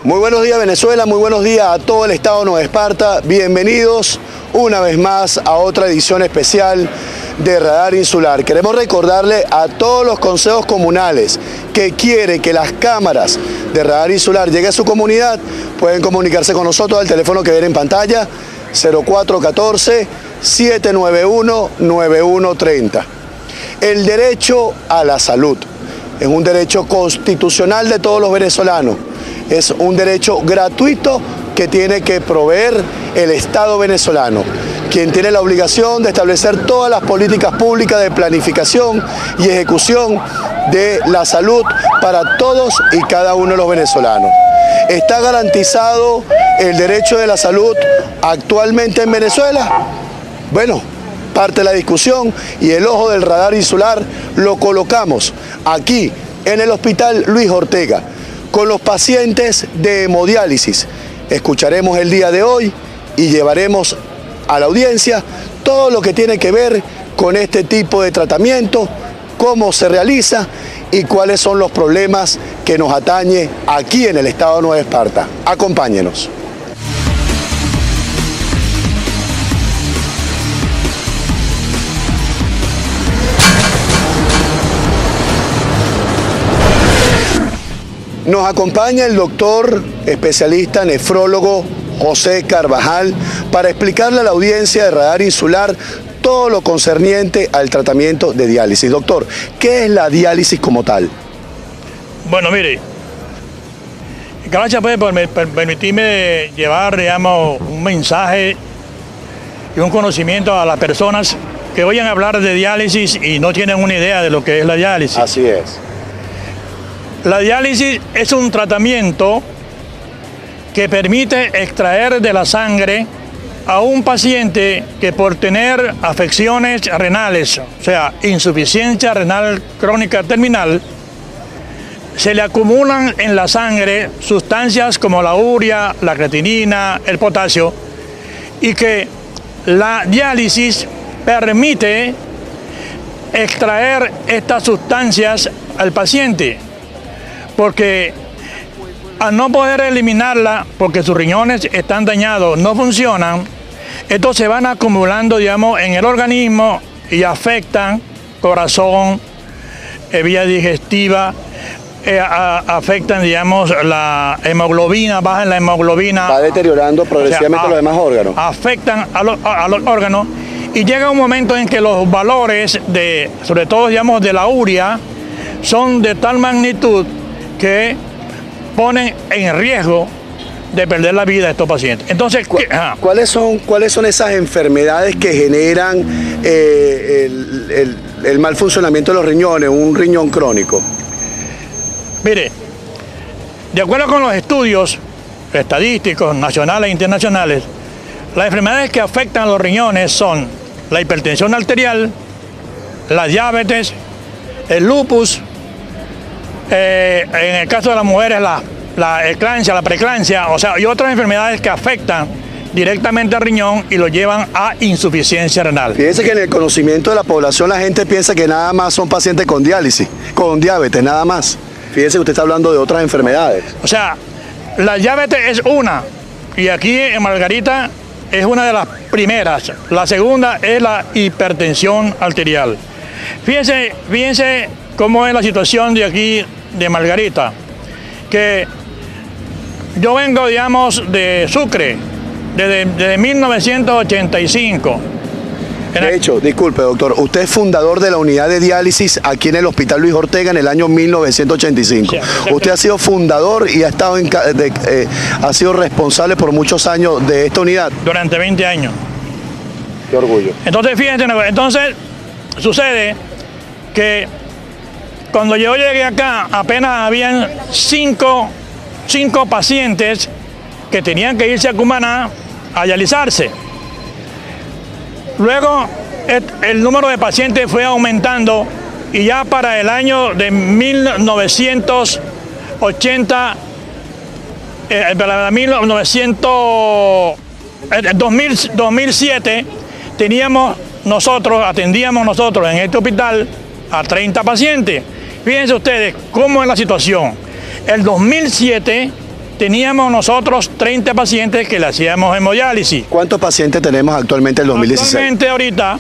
Muy buenos días Venezuela, muy buenos días a todo el estado de Nueva Esparta. Bienvenidos una vez más a otra edición especial de Radar Insular. Queremos recordarle a todos los consejos comunales que quieren que las cámaras de Radar Insular lleguen a su comunidad, pueden comunicarse con nosotros al teléfono que ven en pantalla, 0414-791-9130. El derecho a la salud es un derecho constitucional de todos los venezolanos. Es un derecho gratuito que tiene que proveer el Estado venezolano, quien tiene la obligación de establecer todas las políticas públicas de planificación y ejecución de la salud para todos y cada uno de los venezolanos. ¿Está garantizado el derecho de la salud actualmente en Venezuela? Bueno, parte de la discusión y el ojo del Radar Insular lo colocamos aquí en el Hospital Luis Ortega con los pacientes de hemodiálisis. Escucharemos el día de hoy y llevaremos a la audiencia todo lo que tiene que ver con este tipo de tratamiento, cómo se realiza y cuáles son los problemas que nos atañe aquí en el estado de Nueva Esparta. Acompáñenos. Nos acompaña el doctor especialista nefrólogo José Carvajal para explicarle a la audiencia de Radar Insular todo lo concerniente al tratamiento de diálisis. Doctor, ¿qué es la diálisis como tal? Bueno, mire, gracias por permitirme llevar, digamos, un mensaje y un conocimiento a las personas que oyen hablar de diálisis y no tienen una idea de lo que es la diálisis. Así es. La diálisis es un tratamiento que permite extraer de la sangre a un paciente que por tener afecciones renales, o sea, insuficiencia renal crónica terminal, se le acumulan en la sangre sustancias como la urea, la creatinina, el potasio, y que la diálisis permite extraer estas sustancias al paciente, porque al no poder eliminarla, porque sus riñones están dañados, no funcionan, estos se van acumulando, digamos, en el organismo y afectan corazón, vía digestiva, afectan, digamos, la hemoglobina, bajan la hemoglobina. Va deteriorando progresivamente los demás órganos. Afectan a los órganos y llega un momento en que los valores, sobre todo, digamos, de la urea, son de tal magnitud que ponen en riesgo de perder la vida de estos pacientes. Entonces, ¿cuáles son esas enfermedades que generan el mal funcionamiento de los riñones, un riñón crónico? Mire, de acuerdo con los estudios estadísticos nacionales e internacionales, las enfermedades que afectan a los riñones son la hipertensión arterial, la diabetes, el lupus, en el caso de las mujeres la eclampsia, la preeclampsia, o sea, y otras enfermedades que afectan directamente al riñón y lo llevan a insuficiencia renal. Fíjense que en el conocimiento de la población la gente piensa que nada más son pacientes con diálisis, con diabetes, nada más. Fíjense que usted está hablando de otras enfermedades. O sea, la diabetes es una, y aquí en Margarita es una de las primeras. La segunda es la hipertensión arterial. Fíjense cómo es la situación de aquí de Margarita, que yo vengo, digamos, de Sucre, desde 1985. De hecho, disculpe, doctor, usted es fundador de la unidad de diálisis aquí en el Hospital Luis Ortega en el año 1985. Sí, usted ha sido fundador y ha estado ha sido responsable por muchos años de esta unidad. Durante 20 años. Qué orgullo. Entonces, fíjense, sucede que cuando yo llegué acá, apenas habían cinco pacientes que tenían que irse a Cumaná a dializarse. Luego, el número de pacientes fue aumentando y ya para el año de 2007, atendíamos nosotros en este hospital a 30 pacientes. Fíjense ustedes cómo es la situación. El 2007 teníamos nosotros 30 pacientes que le hacíamos hemodiálisis. ¿Cuántos pacientes tenemos actualmente en el 2016? Actualmente ahorita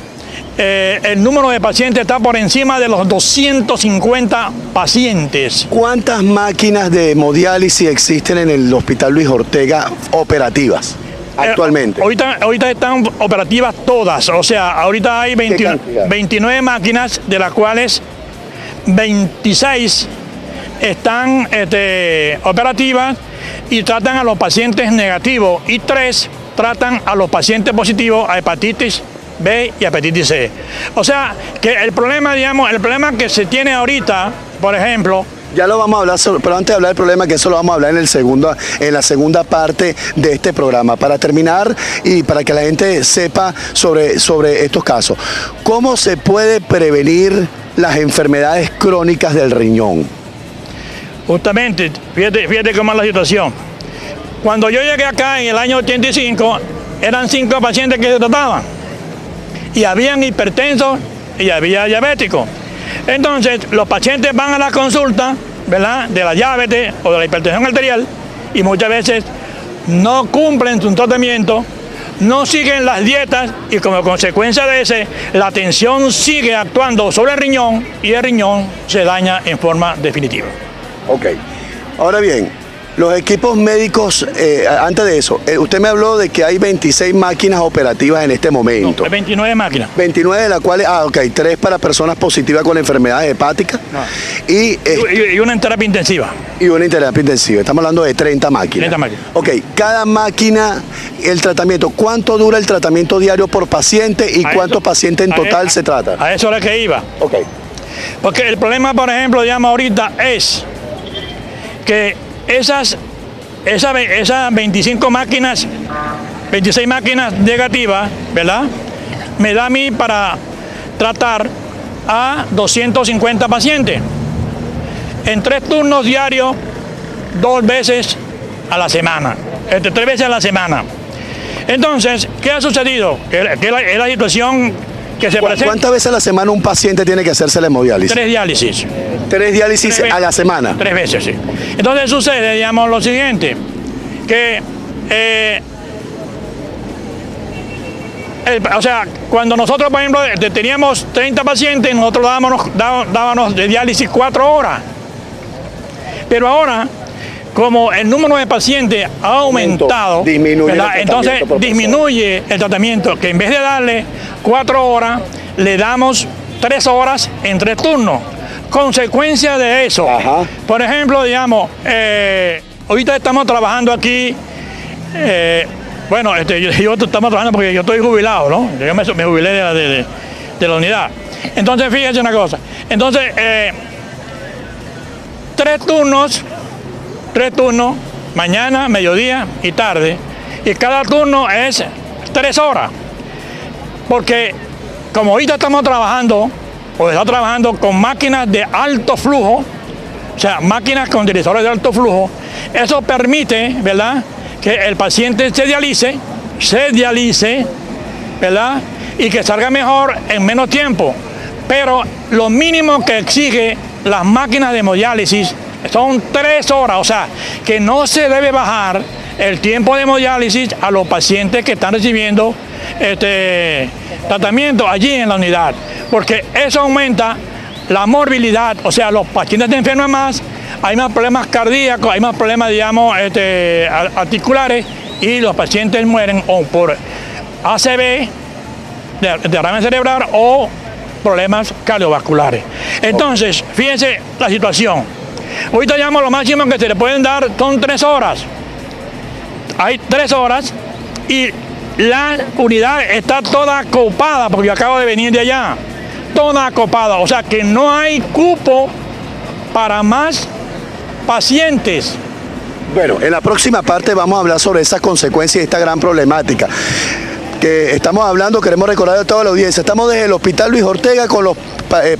el número de pacientes está por encima de los 250 pacientes. ¿Cuántas máquinas de hemodiálisis existen en el Hospital Luis Ortega operativas actualmente? Ahorita están operativas todas, o sea, ahorita hay 29 máquinas, de las cuales 26 están operativas y tratan a los pacientes negativos y 3 tratan a los pacientes positivos a hepatitis B y hepatitis C. O sea, que el problema, digamos, el problema que se tiene ahorita, por ejemplo... Ya lo vamos a hablar, pero antes de hablar del problema, que eso lo vamos a hablar en la segunda parte de este programa. Para terminar y para que la gente sepa sobre estos casos, ¿cómo se puede prevenir las enfermedades crónicas del riñón? Justamente, fíjate cómo es la situación. Cuando yo llegué acá en el año 85, eran 5 pacientes que se trataban. Y habían hipertensos y había diabéticos. Entonces, los pacientes van a la consulta, ¿verdad?, de la diabetes o de la hipertensión arterial, y muchas veces no cumplen su tratamiento, no siguen las dietas, y como consecuencia de ese, la tensión sigue actuando sobre el riñón y el riñón se daña en forma definitiva. Ok. Ahora bien, los equipos médicos, antes de eso, usted me habló de que hay 26 máquinas operativas en este momento. No, 29 máquinas. 29 de las cuales, 3 para personas positivas con enfermedades hepáticas. No. Y una en terapia intensiva. Y una en terapia intensiva. Estamos hablando de 30 máquinas. 30 máquinas. Ok, cada máquina, el tratamiento, ¿cuánto dura el tratamiento diario por paciente y cuántos pacientes en total se trata? A eso es lo que iba. Ok. Porque el problema, por ejemplo, digamos ahorita es que esas 25 máquinas, 26 máquinas negativas, ¿verdad?, me da a mí para tratar a 250 pacientes en 3 turnos diarios, 2 veces a la semana, 3 veces a la semana. Entonces, ¿qué ha sucedido? Que es la situación que se presenta. ¿Cuántas veces a la semana un paciente tiene que hacerse la hemodiálisis? 3 diálisis. 3 diálisis a la semana. 3 veces, sí. Entonces sucede, digamos, lo siguiente, que, o sea, cuando nosotros, por ejemplo, teníamos 30 pacientes, nosotros dábamos de diálisis 4 horas. Pero ahora, como el número de pacientes ha aumentado, entonces disminuye el tratamiento, que en vez de darle 4 horas, le damos 3 horas en 3 turnos. Consecuencia de eso, por ejemplo, digamos, ahorita estamos trabajando aquí, yo estamos trabajando porque yo estoy jubilado, ¿no? Yo me jubilé de la unidad. Entonces, fíjense una cosa, entonces, 3 turnos, mañana, mediodía y tarde, y cada turno es 3 horas, porque como ahorita estamos trabajando, o está trabajando con máquinas de alto flujo, o sea, máquinas con divisores de alto flujo, eso permite, ¿verdad?, que el paciente se dialice, ¿verdad?, y que salga mejor en menos tiempo. Pero lo mínimo que exige las máquinas de hemodiálisis son 3 horas, o sea, que no se debe bajar el tiempo de hemodiálisis a los pacientes que están recibiendo tratamiento allí en la unidad, porque eso aumenta la morbilidad, o sea, los pacientes se enferman más, hay más problemas cardíacos, hay más problemas, digamos, articulares, y los pacientes mueren o por ACV, derrame cerebral, o problemas cardiovasculares. Entonces, fíjense la situación. Ahorita llamo lo máximo que se le pueden dar son 3 horas. Hay 3 horas y la unidad está toda copada, porque yo acabo de venir de allá, toda copada, o sea que no hay cupo para más pacientes. Bueno, en la próxima parte vamos a hablar sobre esas consecuencias y esta gran problemática que estamos hablando. Queremos recordar a toda la audiencia, estamos desde el Hospital Luis Ortega con los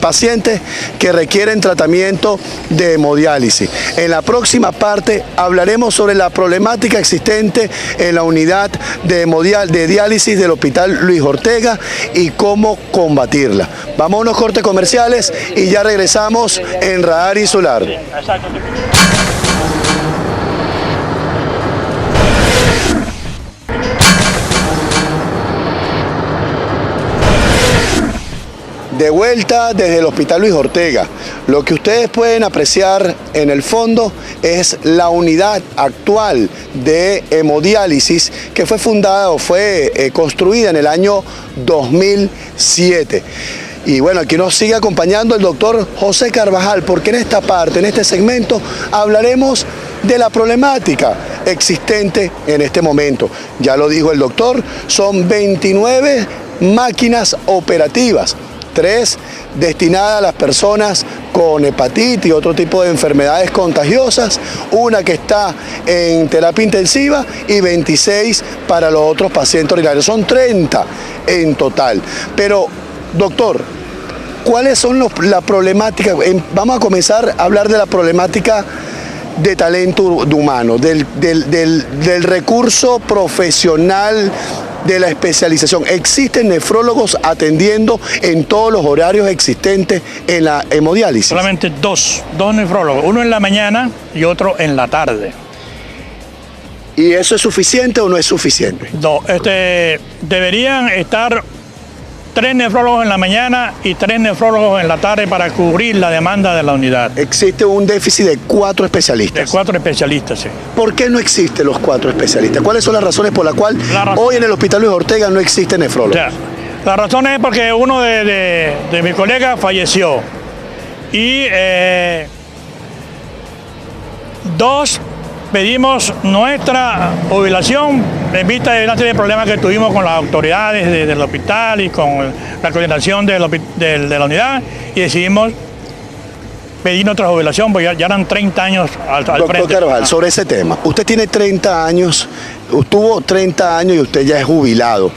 pacientes que requieren tratamiento de hemodiálisis. En la próxima parte hablaremos sobre la problemática existente en la unidad de diálisis del Hospital Luis Ortega y cómo combatirla. Vamos a unos cortes comerciales y ya regresamos en Radar Insular. De vuelta desde el Hospital Luis Ortega. Lo que ustedes pueden apreciar en el fondo es la unidad actual de hemodiálisis que fue fundada o fue construida en el año 2007. Y bueno, aquí nos sigue acompañando el doctor José Carvajal, porque en esta parte, en este segmento, hablaremos de la problemática existente en este momento. Ya lo dijo el doctor, son 29 máquinas operativas. 3 destinadas a las personas con hepatitis y otro tipo de enfermedades contagiosas, una que está en terapia intensiva y 26 para los otros pacientes ordinarios. Son 30 en total. Pero, doctor, ¿cuáles son la problemática? Vamos a comenzar a hablar de la problemática de talento humano, del recurso profesional, de la especialización. ¿Existen nefrólogos atendiendo en todos los horarios existentes en la hemodiálisis? Solamente dos nefrólogos, uno en la mañana y otro en la tarde. ¿Y eso es suficiente o no es suficiente? No, deberían estar 3 nefrólogos en la mañana y 3 nefrólogos en la tarde para cubrir la demanda de la unidad. Existe un déficit de 4 especialistas. De 4 especialistas, sí. ¿Por qué no existen los 4 especialistas? ¿Cuáles son las razones por las cuales hoy en el Hospital Luis Ortega no existe nefrólogo? O sea, la razón es porque uno de mis colegas falleció y 2 pedimos nuestra jubilación en vista de una serie de problemas que tuvimos con las autoridades del hospital y con la coordinación de la unidad, y decidimos pedir nuestra jubilación, porque ya eran 30 años al frente. Doctor Carvajal, sobre ese tema, usted tiene 30 años, tuvo 30 años y usted ya es jubilado,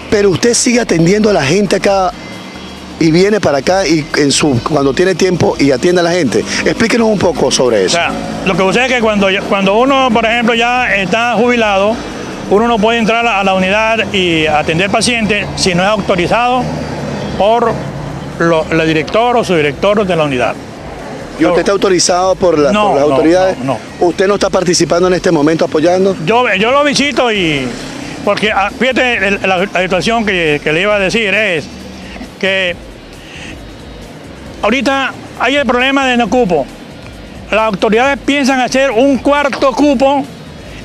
pero usted sigue atendiendo a la gente acá y viene para acá y cuando tiene tiempo y atiende a la gente. Explíquenos un poco sobre eso. O sea, lo que sucede es que cuando uno, por ejemplo, ya está jubilado, uno no puede entrar a la unidad y atender pacientes si no es autorizado por el director o subdirector de la unidad. ¿Y usted está autorizado por las autoridades? No. ¿Usted no está participando en este momento apoyando? Yo lo visito porque fíjate, la situación que le iba a decir es que ahorita hay el problema de no cupo. Las autoridades piensan hacer un 4º cupo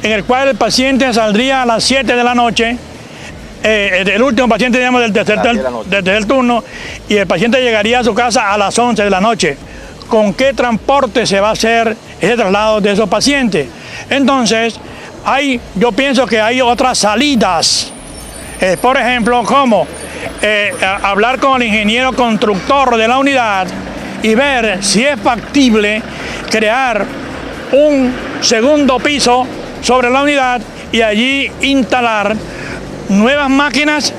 en el cual el paciente saldría a las 7 de la noche, el último paciente, digamos, del tercer turno, y el paciente llegaría a su casa a las 11 de la noche. ¿Con qué transporte se va a hacer ese traslado de esos pacientes? Entonces, yo pienso que hay otras salidas. Por ejemplo, como hablar con el ingeniero constructor de la unidad y ver si es factible crear un 2º piso sobre la unidad y allí instalar nuevas máquinas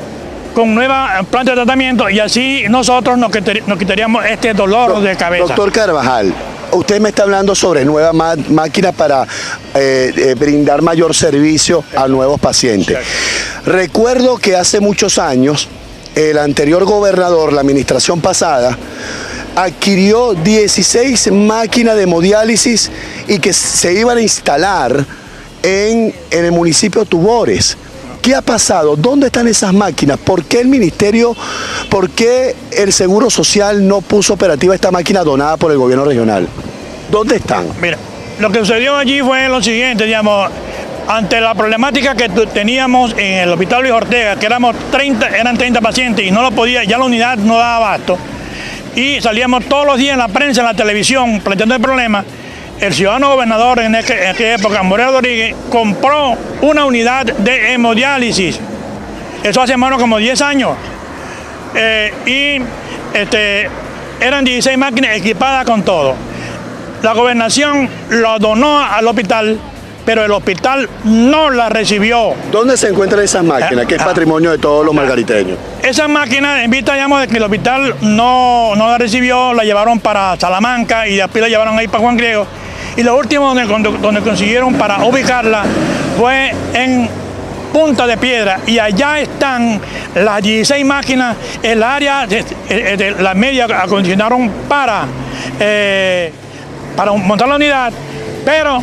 con nuevas plantas de tratamiento, y así nosotros nos quitaríamos este dolor de cabeza. Doctor Carvajal, usted me está hablando sobre nuevas máquinas para brindar mayor servicio a nuevos pacientes. Recuerdo que hace muchos años el anterior gobernador, la administración pasada, adquirió 16 máquinas de hemodiálisis y que se iban a instalar en el municipio de Tubores. ¿Qué ha pasado? ¿Dónde están esas máquinas? ¿Por qué el ministerio, por qué el Seguro Social no puso operativa esta máquina donada por el gobierno regional? ¿Dónde están? Mira, lo que sucedió allí fue lo siguiente, digamos, ante la problemática que teníamos en el Hospital Luis Ortega, que eran 30 pacientes y no lo podía, ya la unidad no daba abasto, y salíamos todos los días en la prensa, en la televisión, planteando el problema. El ciudadano gobernador en aquella época, Moreno Rodríguez, compró una unidad de hemodiálisis. Eso hace más o menos como 10 años. Eran 16 máquinas equipadas con todo. La gobernación lo donó al hospital, pero el hospital no la recibió. ¿Dónde se encuentran esas máquinas, que es patrimonio de todos los margariteños? Esas máquinas, en vista, digamos, de que el hospital no la recibió, la llevaron para Salamanca y después la llevaron ahí para Juan Griego. Y lo último donde consiguieron para ubicarla fue en Punta de Piedra, y allá están las 16 máquinas. El área de la media acondicionaron para montar la unidad, pero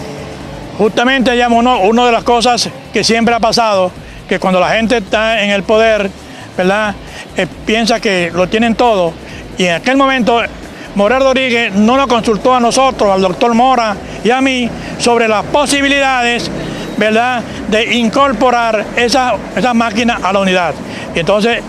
justamente, digamos, una de las cosas que siempre ha pasado, que cuando la gente está en el poder, ¿verdad?, piensa que lo tienen todo, Y en aquel momento Morel Rodríguez no nos consultó a nosotros, al doctor Mora y a mí, sobre las posibilidades, ¿verdad?, de incorporar esas máquinas a la unidad. Y entonces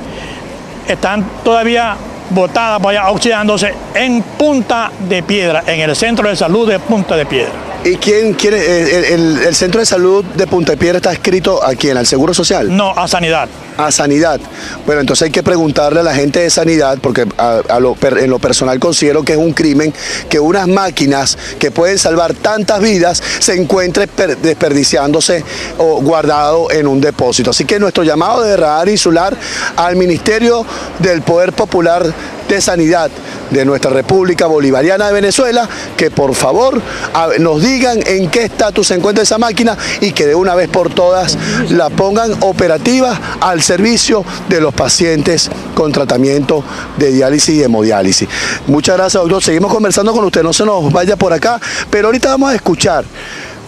están todavía botadas, oxidándose en Punta de Piedra, en el Centro de Salud de Punta de Piedra. ¿Y quién quiere? ¿El Centro de Salud de Punta de Piedra está adscrito a quién? ¿Al Seguro Social? No, a Sanidad. A Sanidad. Bueno, entonces hay que preguntarle a la gente de Sanidad, porque en lo personal considero que es un crimen que unas máquinas que pueden salvar tantas vidas se encuentren desperdiciándose o guardado en un depósito. Así que nuestro llamado de Radar Insular al Ministerio del Poder Popular de Sanidad de nuestra República Bolivariana de Venezuela, que por favor nos digan en qué estatus se encuentra esa máquina y que de una vez por todas la pongan operativa al servicio de los pacientes con tratamiento de diálisis y hemodiálisis. Muchas gracias, doctor. Seguimos conversando con usted, no se nos vaya por acá, pero ahorita vamos a escuchar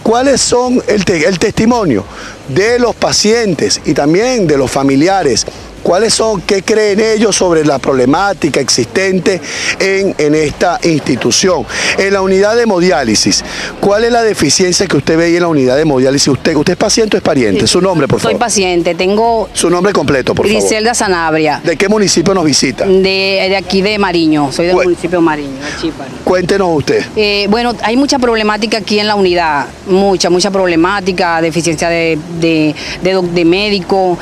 cuáles son el testimonio de los pacientes y también de los familiares. ¿Cuáles son, qué creen ellos sobre la problemática existente en esta institución? En la unidad de hemodiálisis, ¿cuál es la deficiencia que usted ve ahí en la unidad de hemodiálisis? ¿Usted es paciente o es pariente? Sí, su nombre, por favor. Soy paciente, tengo... Su nombre completo, por favor. Griselda Sanabria. ¿De qué municipio nos visita? De aquí de Mariño, soy del municipio de Mariño, de Chíparo. Cuéntenos usted. Bueno, hay mucha problemática aquí en la unidad, mucha problemática, deficiencia de médico,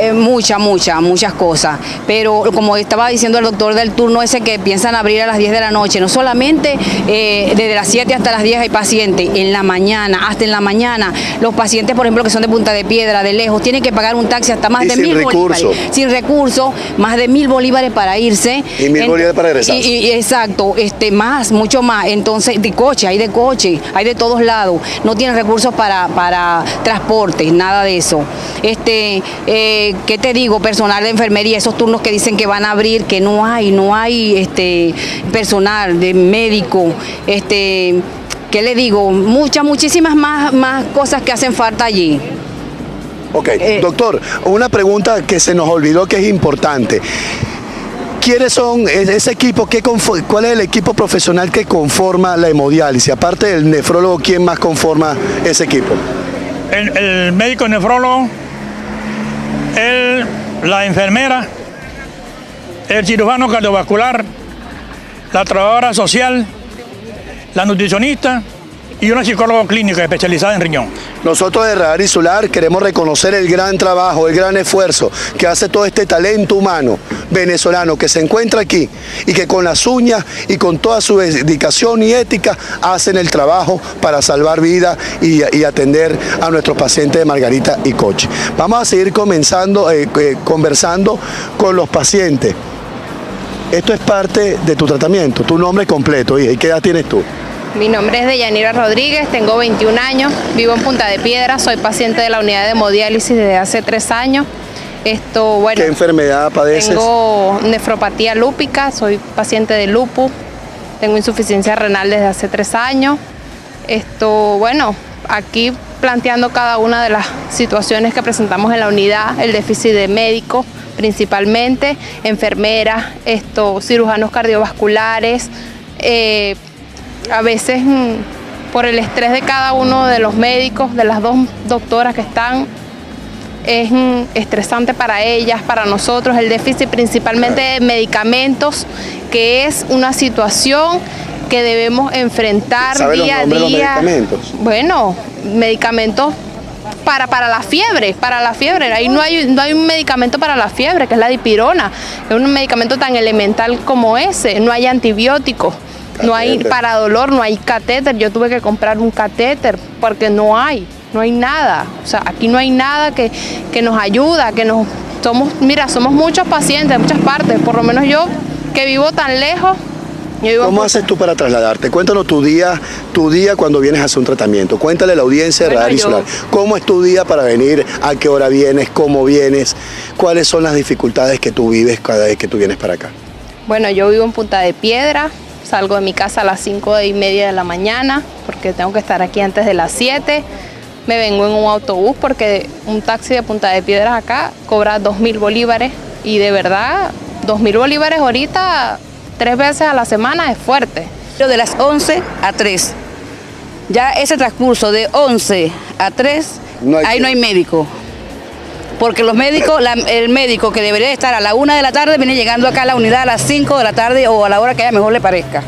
muchas cosas, pero como estaba diciendo el doctor del turno ese que piensan abrir a las 10 de la noche, no solamente desde las 7 hasta las 10 hay pacientes, en la mañana, hasta en la mañana, los pacientes, por ejemplo, que son de Punta de Piedra, de lejos, tienen que pagar un taxi hasta más de 1.000 bolívares. Sin recursos, más de 1.000 bolívares para irse. Y 1.000 bolívares para regresar. Exacto, mucho más, entonces, hay de todos lados, no tienen recursos para transporte, nada de eso. ¿Qué te digo? Personal de enfermería, esos turnos que dicen que van a abrir, que no hay personal de médico, ¿qué le digo? Muchísimas más cosas que hacen falta allí. Ok, doctor, una pregunta que se nos olvidó que es importante. ¿Quiénes son ese equipo? ¿Cuál es el equipo profesional que conforma la hemodiálisis? Aparte del nefrólogo, ¿quién más conforma ese equipo? El médico nefrólogo, la enfermera, el cirujano cardiovascular, la trabajadora social, la nutricionista y una psicóloga clínica especializada en riñón. Nosotros de Radar Insular queremos reconocer el gran trabajo, el gran esfuerzo que hace todo este talento humano venezolano que se encuentra aquí y que con las uñas y con toda su dedicación y ética hacen el trabajo para salvar vidas y atender a nuestros pacientes de Margarita y Coche. Vamos a seguir conversando con los pacientes. Esto es parte de tu tratamiento, tu nombre completo, hija. ¿Y qué edad tienes tú? Mi nombre es Deyanira Rodríguez, tengo 21 años, vivo en Punta de Piedra, soy paciente de la unidad de hemodiálisis desde hace 3 años. ¿Qué enfermedad padeces? Tengo nefropatía lúpica, soy paciente de lupus, tengo insuficiencia renal desde hace 3 años. Aquí planteando cada una de las situaciones que presentamos en la unidad, el déficit de médicos principalmente, enfermeras, cirujanos cardiovasculares, a veces por el estrés de cada uno de los médicos, de las 2 doctoras que están, es estresante para ellas, para nosotros, el déficit principalmente de medicamentos, que es una situación que debemos enfrentar día a día. ¿Los medicamentos? Bueno, medicamentos para la fiebre, ahí no hay un medicamento para la fiebre, que es la dipirona, es un medicamento tan elemental como ese, no hay antibióticos. No hay para dolor, no hay catéter. Yo tuve que comprar un catéter porque no hay nada. O sea, aquí no hay nada que nos ayuda, somos muchos pacientes de muchas partes. Por lo menos yo, que vivo tan lejos. ¿Cómo haces tú para trasladarte? Cuéntanos tu día cuando vienes a hacer un tratamiento. Cuéntale a la audiencia de Radar Insular. ¿Cómo es tu día para venir? ¿A qué hora vienes? ¿Cómo vienes? ¿Cuáles son las dificultades que tú vives cada vez que tú vienes para acá? Bueno, yo vivo en Punta de Piedra. Salgo de mi casa a las 5:30 de la mañana porque tengo que estar aquí antes de las 7. Me vengo en un autobús porque un taxi de Punta de Piedras acá cobra 2.000 bolívares y de verdad 2.000 bolívares ahorita, 3 veces a la semana es fuerte. De las 11 a 3. Ya ese transcurso de 11 a 3, ahí no hay médico. Porque los médicos, el médico que debería estar a la 1 de la tarde viene llegando acá a la unidad a las 5 de la tarde o a la hora que a ella mejor le parezca.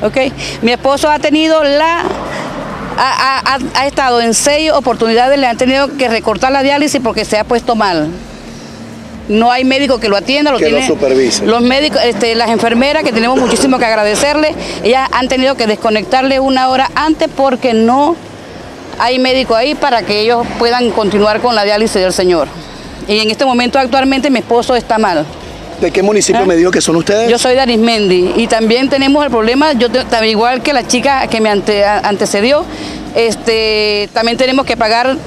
¿Ok? Mi esposo ha tenido ha estado en 6 oportunidades, le han tenido que recortar la diálisis porque se ha puesto mal. No hay médico que lo atienda, lo supervise. Los médicos, las enfermeras, que tenemos muchísimo que agradecerle, ellas han tenido que desconectarle 1 hora antes porque no hay médico ahí para que ellos puedan continuar con la diálisis del señor. Y en este momento actualmente mi esposo está mal. ¿De qué municipio me dijo que son ustedes? Yo soy de Arismendi y también tenemos el problema, también igual que la chica que me antecedió, también tenemos que pagar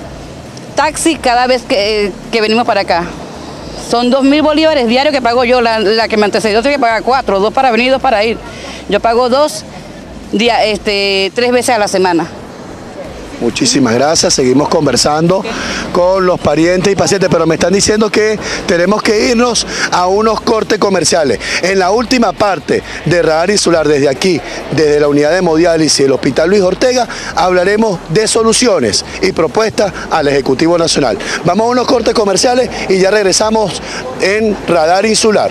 taxi cada vez que venimos para acá. Son 2.000 bolívares diarios que pago yo, la que me antecedió tiene que pagar 4, 2 para venir y 2 para ir. Yo pago 2 3 veces a la semana. Muchísimas gracias, seguimos conversando con los parientes y pacientes, pero me están diciendo que tenemos que irnos a unos cortes comerciales. En la última parte de Radar Insular, desde aquí, desde la unidad de hemodiálisis del Hospital Luis Ortega, hablaremos de soluciones y propuestas al Ejecutivo Nacional. Vamos a unos cortes comerciales y ya regresamos en Radar Insular.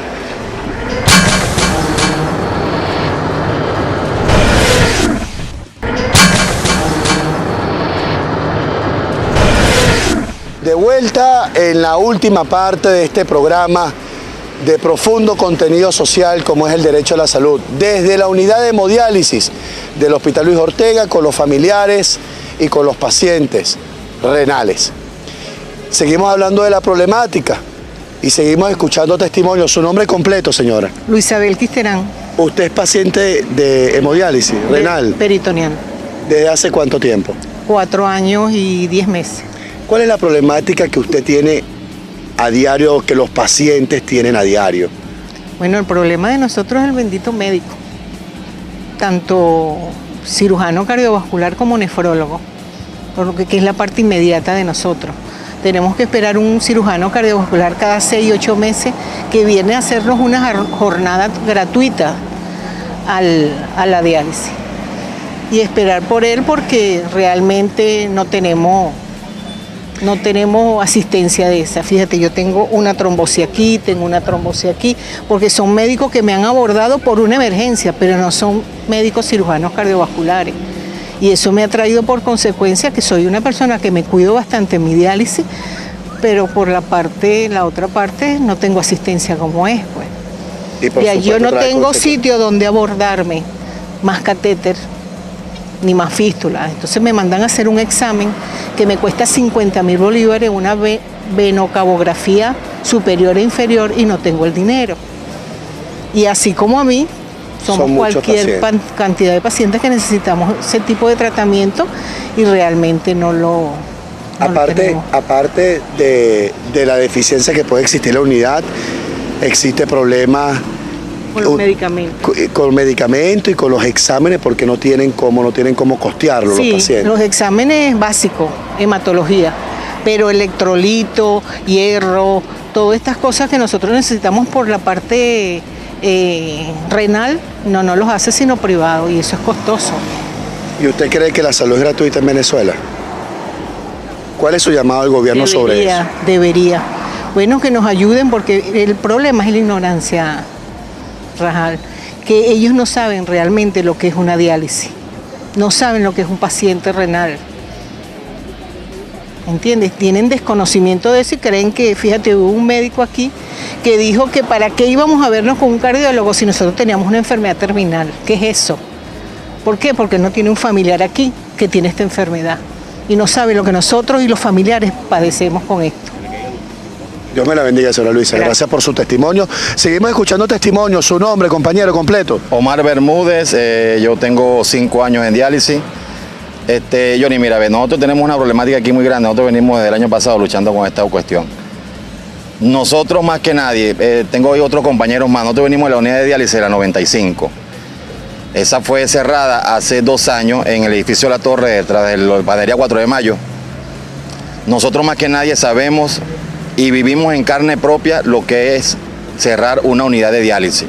De vuelta en la última parte de este programa de profundo contenido social como es el derecho a la salud, desde la unidad de hemodiálisis del Hospital Luis Ortega con los familiares y con los pacientes renales. Seguimos hablando de la problemática y seguimos escuchando testimonios. ¿Su nombre completo, señora? Luisabel Quisterán. ¿Usted es paciente de hemodiálisis renal? Peritoneal. ¿Desde hace cuánto tiempo? 4 años y 10 meses. ¿Cuál es la problemática que usted tiene a diario, que los pacientes tienen a diario? Bueno, el problema de nosotros es el bendito médico, tanto cirujano cardiovascular como nefrólogo, que es la parte inmediata de nosotros. Tenemos que esperar un cirujano cardiovascular cada 6 u 8 meses que viene a hacernos una jornada gratuita a la diálisis. Y esperar por él porque realmente no tenemos asistencia de esa. Fíjate, yo tengo una trombosis aquí, tengo una trombosis aquí, porque son médicos que me han abordado por una emergencia, pero no son médicos cirujanos cardiovasculares. Y eso me ha traído por consecuencia que soy una persona que me cuido bastante en mi diálisis, pero por la otra parte no tengo asistencia como es, pues. Y yo no tengo sitio donde abordarme, más catéter, ni más fístula. Entonces me mandan a hacer un examen que me cuesta 50.000 bolívares, una venocabografía superior e inferior, y no tengo el dinero. Y así como a mí, somos cualquier cantidad de pacientes que necesitamos ese tipo de tratamiento y realmente no lo tenemos. Aparte de la deficiencia que puede existir en la unidad, existe problemas con los medicamentos. Con medicamentos y con los exámenes porque no tienen cómo costearlo los pacientes. Los exámenes básicos, hematología, pero electrolito, hierro, todas estas cosas que nosotros necesitamos por la parte renal, no los hace sino privado y eso es costoso. ¿Y usted cree que la salud es gratuita en Venezuela? ¿Cuál es su llamado al gobierno sobre eso? Debería. Bueno, que nos ayuden porque el problema es la ignorancia, Rajal, que ellos no saben realmente lo que es una diálisis, no saben lo que es un paciente renal, ¿entiendes? Tienen desconocimiento de eso y creen que, fíjate, hubo un médico aquí que dijo que para qué íbamos a vernos con un cardiólogo si nosotros teníamos una enfermedad terminal. ¿Qué es eso? ¿Por qué? Porque no tiene un familiar aquí que tiene esta enfermedad y no sabe lo que nosotros y los familiares padecemos con esto. Dios me la bendiga, señora Luisa. Gracias por su testimonio. Seguimos escuchando testimonios. Su nombre, compañero, completo. Omar Bermúdez, yo tengo 5 años en diálisis. Johnny, mira, nosotros tenemos una problemática aquí muy grande. Nosotros venimos desde el año pasado luchando con esta cuestión. Nosotros más que nadie, tengo hoy otros compañeros más, nosotros venimos de la unidad de diálisis de la 95. Esa fue cerrada hace 2 años en el edificio de La Torre, detrás de la panadería 4 de Mayo. Nosotros más que nadie sabemos y vivimos en carne propia lo que es cerrar una unidad de diálisis.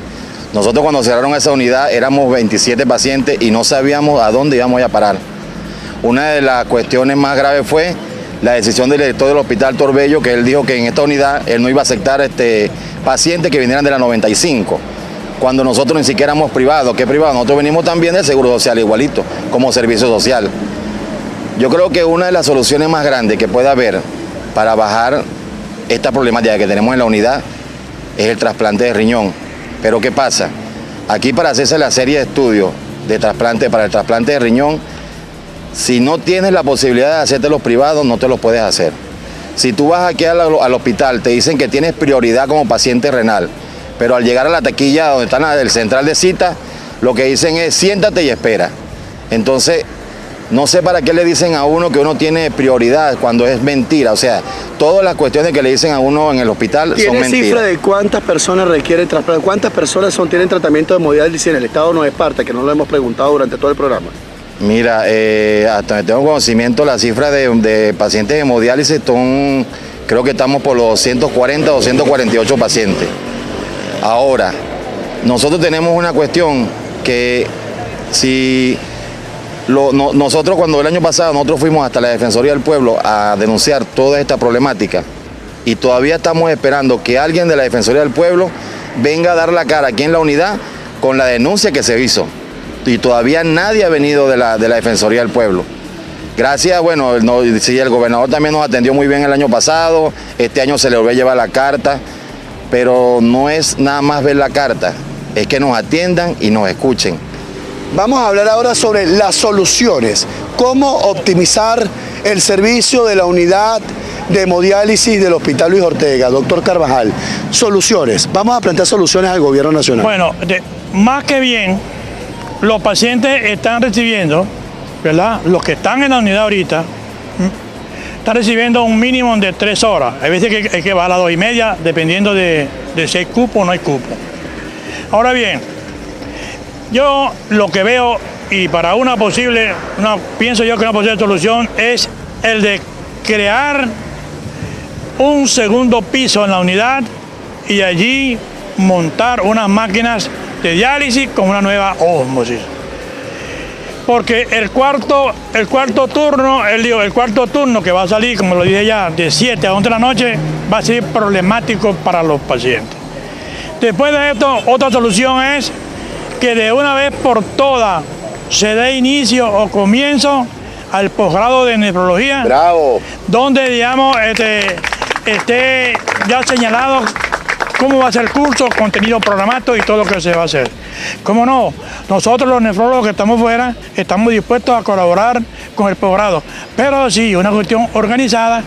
Nosotros cuando cerraron esa unidad éramos 27 pacientes y no sabíamos a dónde íbamos a parar. Una de las cuestiones más graves fue la decisión del director del Hospital Torbello, que él dijo que en esta unidad él no iba a aceptar pacientes que vinieran de la 95, cuando nosotros ni siquiera éramos privados. ¿Qué privado? Nosotros venimos también del Seguro Social igualito, como servicio social. Yo creo que una de las soluciones más grandes que puede haber para bajar esta problemática que tenemos en la unidad es el trasplante de riñón. Pero ¿qué pasa? Aquí para hacerse la serie de estudios de trasplante, para el trasplante de riñón, si no tienes la posibilidad de hacerte los privados, no te los puedes hacer. Si tú vas aquí al hospital, te dicen que tienes prioridad como paciente renal, pero al llegar a la taquilla donde está el central de cita, lo que dicen es siéntate y espera. Entonces, no sé para qué le dicen a uno que uno tiene prioridad cuando es mentira. O sea, todas las cuestiones que le dicen a uno en el hospital son mentiras. ¿Tiene cifra de cuántas personas requieren trasplante? ¿Cuántas personas tienen tratamiento de hemodiálisis en el estado Nueva Esparta? Que no lo hemos preguntado durante todo el programa. Mira, hasta donde tengo conocimiento, la cifra de pacientes de hemodiálisis son, creo que estamos por los 140 o 148 pacientes. Ahora, nosotros tenemos una cuestión que si nosotros cuando el año pasado nosotros fuimos hasta la Defensoría del Pueblo a denunciar toda esta problemática y todavía estamos esperando que alguien de la Defensoría del Pueblo venga a dar la cara aquí en la unidad con la denuncia que se hizo. Y todavía nadie ha venido de la Defensoría del Pueblo. Gracias, bueno, sí, el gobernador también nos atendió muy bien el año pasado, este año se le volvió a llevar la carta, pero no es nada más ver la carta, es que nos atiendan y nos escuchen. Vamos a hablar ahora sobre las soluciones, cómo optimizar el servicio de la unidad de hemodiálisis del Hospital Luis Ortega. Doctor Carvajal, soluciones, vamos a plantear soluciones al gobierno nacional. Bueno, más que bien, los pacientes están recibiendo, ¿verdad? Los que están en la unidad ahorita, están recibiendo un mínimo de 3 horas. Hay veces que va a las 2:30, dependiendo de si hay cupo o no hay cupo. Ahora bien, yo lo que veo, y para pienso yo que una posible solución es el de crear un segundo piso en la unidad y allí montar unas máquinas de diálisis con una nueva ósmosis. Porque el cuarto turno que va a salir, como lo dije ya, de 7 a 11 de la noche, va a ser problemático para los pacientes. Después de esto, otra solución es que de una vez por todas se dé inicio o comienzo al posgrado de nefrología. ¡Bravo! Donde, digamos, esté ya señalado cómo va a ser el curso, contenido programado y todo lo que se va a hacer. ¿Cómo no? Nosotros los nefrólogos que estamos fuera estamos dispuestos a colaborar con el posgrado, pero sí, una cuestión organizada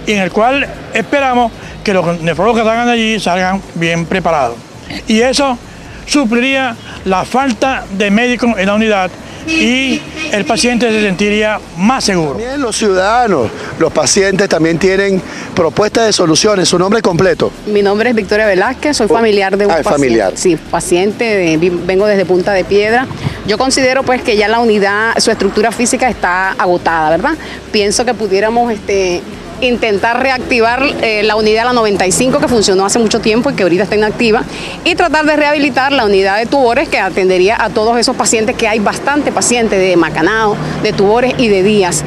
y en el cual esperamos que los nefrólogos que salgan de allí salgan bien preparados. Y eso supliría la falta de médicos en la unidad y el paciente se sentiría más seguro. También los ciudadanos, los pacientes también tienen propuestas de soluciones. ¿Su nombre completo? Mi nombre es Victoria Velázquez, soy familiar de un paciente. Familiar. Sí, paciente, vengo desde Punta de Piedra. Yo considero pues que ya la unidad, su estructura física está agotada, ¿verdad? Pienso que pudiéramos intentar reactivar la unidad, la 95, que funcionó hace mucho tiempo y que ahorita está inactiva, y tratar de rehabilitar la unidad de tumores que atendería a todos esos pacientes, que hay bastante pacientes de Macanao, de tumores y de días.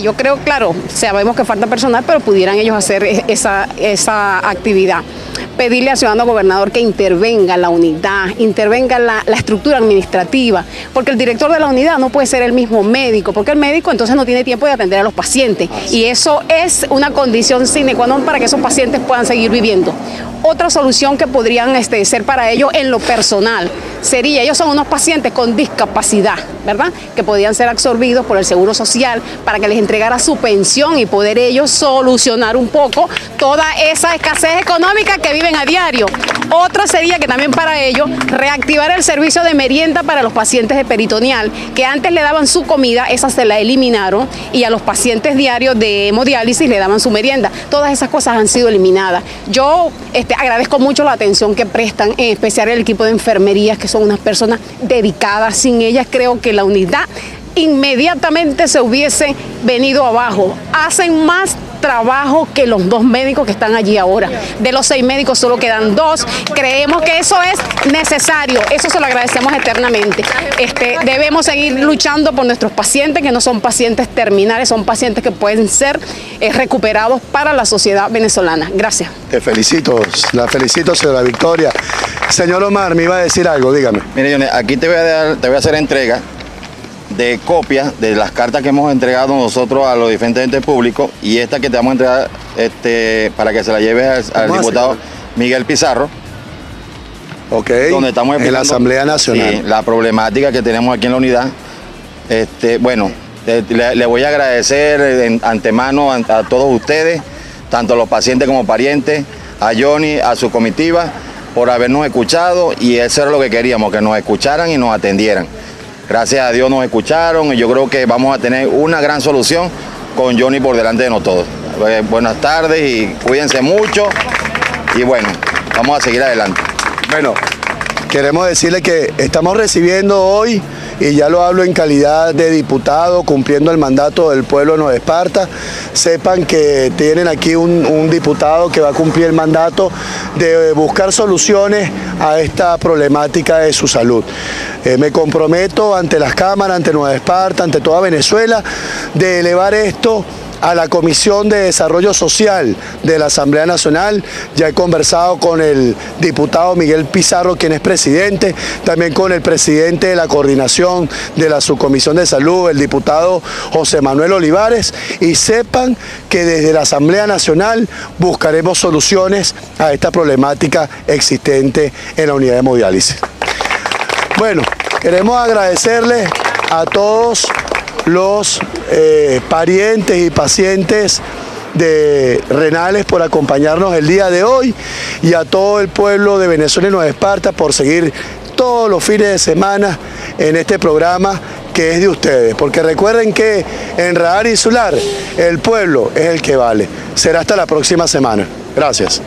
Yo creo, claro, sabemos que falta personal, pero pudieran ellos hacer esa actividad. Pedirle al ciudadano gobernador que intervenga la unidad, intervenga la estructura administrativa, porque el director de la unidad no puede ser el mismo médico, porque el médico entonces no tiene tiempo de atender a los pacientes, y eso es una condición sine qua non para que esos pacientes puedan seguir viviendo. Otra solución que podrían ser para ellos en lo personal sería, ellos son unos pacientes con discapacidad, ¿verdad? Que podían ser absorbidos por el Seguro Social para que les entregara su pensión y poder ellos solucionar un poco toda esa escasez económica que viven a diario. Otra sería que también para ellos reactivar el servicio de merienda para los pacientes de peritoneal, que antes le daban su comida, esa se la eliminaron, y a los pacientes diarios de hemodiálisis le daban su merienda. Todas esas cosas han sido eliminadas. Yo agradezco mucho la atención que prestan, en especial el equipo de enfermerías, que son unas personas dedicadas. Sin ellas creo que la unidad inmediatamente se hubiese venido abajo. Hacen más trabajo que los 2 médicos que están allí ahora. De los 6 médicos solo quedan 2. Creemos que eso es necesario, eso se lo agradecemos eternamente. Debemos seguir luchando por nuestros pacientes, que no son pacientes terminales, son pacientes que pueden ser recuperados para la sociedad venezolana. Gracias. Te felicito, la felicito, señora Victoria. Señor Omar, me iba a decir algo, dígame. Mire, Johnny, aquí te voy a hacer entrega de copias de las cartas que hemos entregado nosotros a los diferentes entes públicos, y esta que te vamos a entregar para que se la lleves al diputado Miguel Pizarro. Ok, donde estamos en la Asamblea Nacional. Sí, la problemática que tenemos aquí en la unidad. Bueno, le voy a agradecer de antemano a todos ustedes, tanto los pacientes como parientes, a Johnny, a su comitiva, por habernos escuchado, y eso era lo que queríamos, que nos escucharan y nos atendieran. Gracias a Dios nos escucharon y yo creo que vamos a tener una gran solución con Johnny por delante de nosotros. Buenas tardes y cuídense mucho, y bueno, vamos a seguir adelante. Bueno, queremos decirle que estamos recibiendo hoy, y ya lo hablo en calidad de diputado, cumpliendo el mandato del pueblo de Nueva Esparta. Sepan que tienen aquí un diputado que va a cumplir el mandato de buscar soluciones a esta problemática de su salud. Me comprometo ante las cámaras, ante Nueva Esparta, ante toda Venezuela, de elevar esto a la Comisión de Desarrollo Social de la Asamblea Nacional. Ya he conversado con el diputado Miguel Pizarro, quien es presidente, también con el presidente de la coordinación de la Subcomisión de Salud, el diputado José Manuel Olivares, y sepan que desde la Asamblea Nacional buscaremos soluciones a esta problemática existente en la unidad de hemodiálisis. Bueno, queremos agradecerles a todos los parientes y pacientes de renales por acompañarnos el día de hoy, y a todo el pueblo de Venezuela y Nueva Esparta por seguir todos los fines de semana en este programa que es de ustedes, porque recuerden que en Radar Insular el pueblo es el que vale. Será hasta la próxima semana. Gracias.